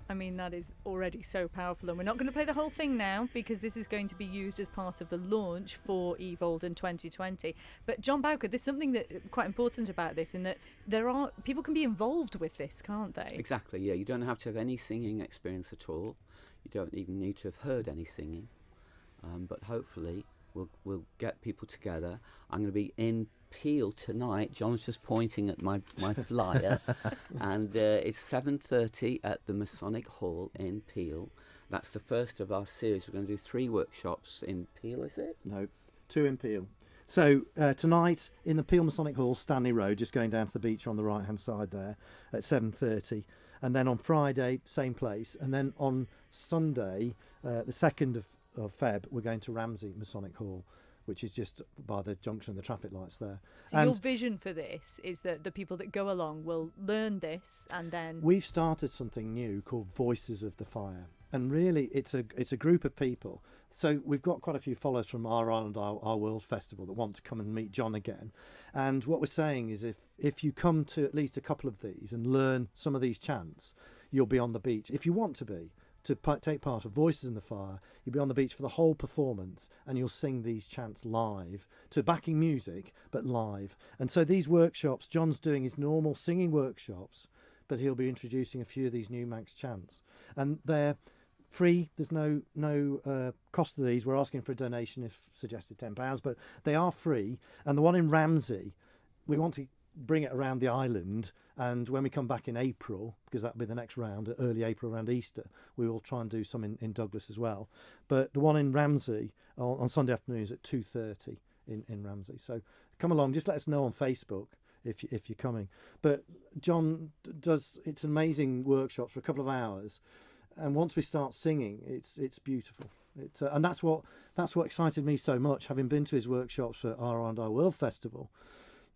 I mean, that is already so powerful. And we're not going to play the whole thing now because this is going to be used as part of the launch for Oie Voaldyn 2020. But John Bowker, there's something that quite important about this in that people can be involved with this, can't they? Exactly, yeah. You don't have to have any singing experience at all. You don't even need to have heard any singing. But hopefully we'll get people together. I'm going to be in Peel tonight. John's just pointing at my flyer. And it's 7:30 at the Masonic Hall in Peel. That's the first of our series. We're going to do 3 workshops in Peel, is it? No, 2 in Peel. So tonight in the Peel Masonic Hall, Stanley Road, just going down to the beach on the right-hand side there at 7:30. And then on Friday, same place. And then on Sunday, the 2nd of Feb, we're going to Ramsey Masonic Hall, which is just by the junction of the traffic lights there. So your vision for this is that the people that go along will learn this and then... We've started something new called Voices of the Fire. And really, it's a group of people. So we've got quite a few followers from Our Island, Our World Festival that want to come and meet John again. And what we're saying is if you come to at least a couple of these and learn some of these chants, you'll be on the beach. If you want to be, to take part of Voices in the Fire, you'll be on the beach for the whole performance and you'll sing these chants live to backing music, but live. And so these workshops, John's doing his normal singing workshops, but he'll be introducing a few of these new Manx chants. And they're free. There's no cost to these. We're asking for a donation if suggested £10, but they are free. And the one in Ramsey, we want to bring it around the island, and when we come back in April, because that'll be the next round, early April around Easter, we will try and do some in Douglas as well. But the one in Ramsey on Sunday afternoons at 2:30 in Ramsey. So come along, just let us know on Facebook if you're coming. But John does, it's amazing workshops for a couple of hours, and once we start singing, it's beautiful. And that's what excited me so much, having been to his workshops for Our Island, Our World Festival.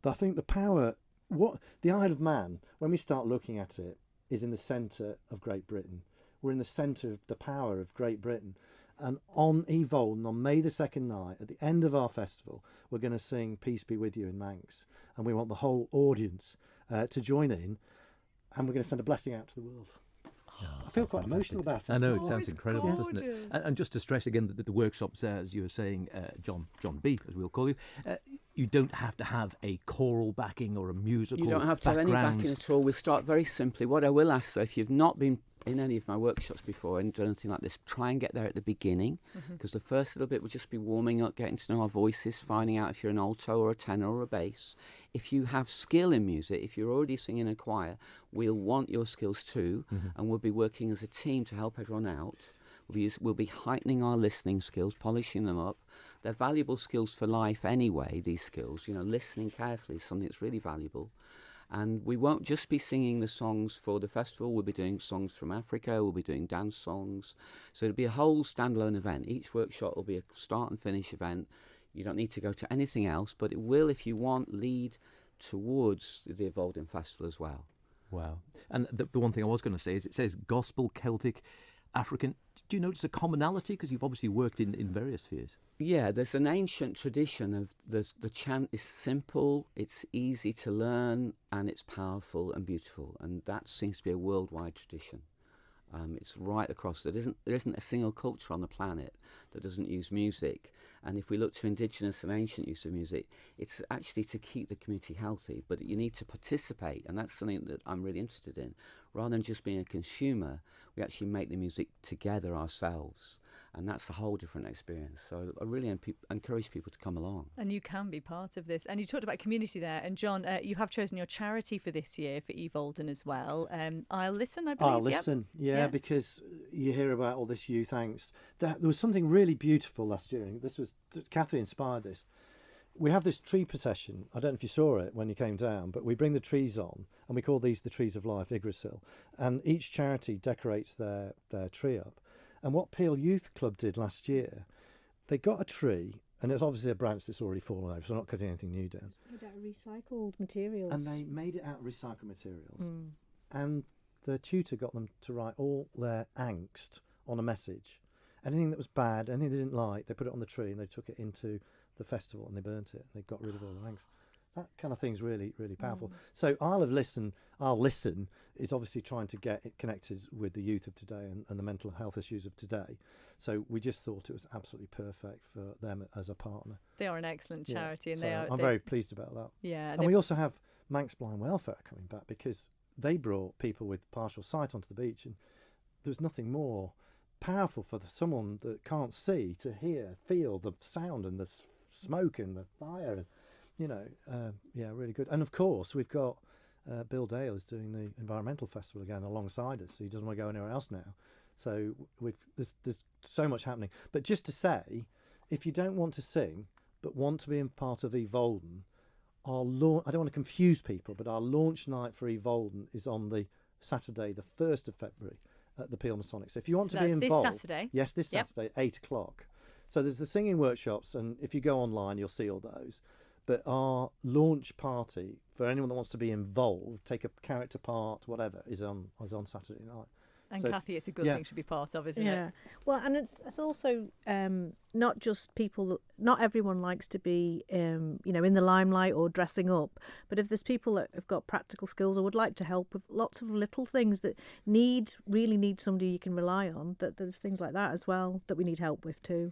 But I think the power, the Isle of Man, when we start looking at it, is in the centre of Great Britain. We're in the centre of the power of Great Britain. And on Oie Voaldyn, on May the 2nd night, at the end of our festival, we're going to sing Peace Be With You in Manx. And we want the whole audience to join in. And we're going to send a blessing out to the world. Oh, I feel quite emotional about it. I know, it sounds incredible, gorgeous. doesn't it? And just to stress again that the workshops there, as you were saying, John B, as we'll call you, you don't have to have a choral backing or a musical You don't have to have any backing at all. We'll start very simply. What I will ask, though, if you've not been in any of my workshops before and done anything like this, try and get there at the beginning, because the first little bit will just be warming up, getting to know our voices, finding out if you're an alto or a tenor or a bass. If you have skill in music, if you're already singing in a choir, we'll want your skills too, and we'll be working as a team to help everyone out. We'll be heightening our listening skills, polishing them up. They're valuable skills for life anyway, these skills. You know, listening carefully is something that's really valuable. And we won't just be singing the songs for the festival. We'll be doing songs from Africa. We'll be doing dance songs. So it'll be a whole standalone event. Each workshop will be a start and finish event. You don't need to go to anything else, but it will, if you want, lead towards the Voaldyn Festival as well. Wow. And the one thing I was going to say is it says gospel, Celtic, African. Do you notice a commonality? Because you've obviously worked in various spheres. Yeah, there's an ancient tradition of the chant is simple, it's easy to learn, and it's powerful and beautiful. And that seems to be a worldwide tradition. It's right across. There isn't a single culture on the planet that doesn't use music. And if we look to indigenous and ancient use of music, it's actually to keep the community healthy. But you need to participate, and that's something that I'm really interested in. Rather than just being a consumer, we actually make the music together ourselves. And that's a whole different experience. So I really encourage people to come along. And you can be part of this. And you talked about community there. And John, you have chosen your charity for this year for Oie Voaldyn as well. I'll Listen, I believe. I'll Listen, yeah, because you hear about all this youth angst. There was something really beautiful last year. And Cathy inspired this. We have this tree procession. I don't know if you saw it when you came down, but we bring the trees on, and we call these the Trees of Life, Yggdrasil. And each charity decorates their tree up. And what Peel Youth Club did last year, they got a tree, and it's obviously a branch that's already fallen over, so I'm not cutting anything new down. Made out of recycled materials. And they made it out of recycled materials. And the tutor got them to write all their angst on a message. Anything that was bad, anything they didn't like, they put it on the tree and they took it into the festival and they burnt it and they got rid of all the angst. That kind of thing's really, really powerful. So I'll listen is obviously trying to get it connected with the youth of today and the mental health issues of today. So we just thought it was absolutely perfect for them as a partner. They are an excellent charity, and so I'm very pleased about that. Yeah, and we also have Manx Blind Welfare coming back, because they brought people with partial sight onto the beach, and there's nothing more powerful for someone that can't see to hear, feel the sound and the smoke and the fire. Really good. And of course, we've got Bill Dale is doing the environmental festival again alongside us. He doesn't want to go anywhere else now. So there's so much happening. But just to say, if you don't want to sing but want to be in part of Oie Voaldyn, I don't want to confuse people, but our launch night for Oie Voaldyn is on the Saturday, the 1st of February at the Peel Masonic. So if you want to be involved... this Saturday? Yes, this Saturday, 8 o'clock. So there's the singing workshops, and if you go online, you'll see all those. But our launch party, for anyone that wants to be involved, take a character part, whatever, is on Saturday night. And so Cathy, it's a good thing to be part of, isn't it? Yeah. Well, and it's also not just people. Not everyone likes to be, in the limelight or dressing up. But if there's people that have got practical skills or would like to help with lots of little things that really need somebody you can rely on, that there's things like that as well that we need help with too.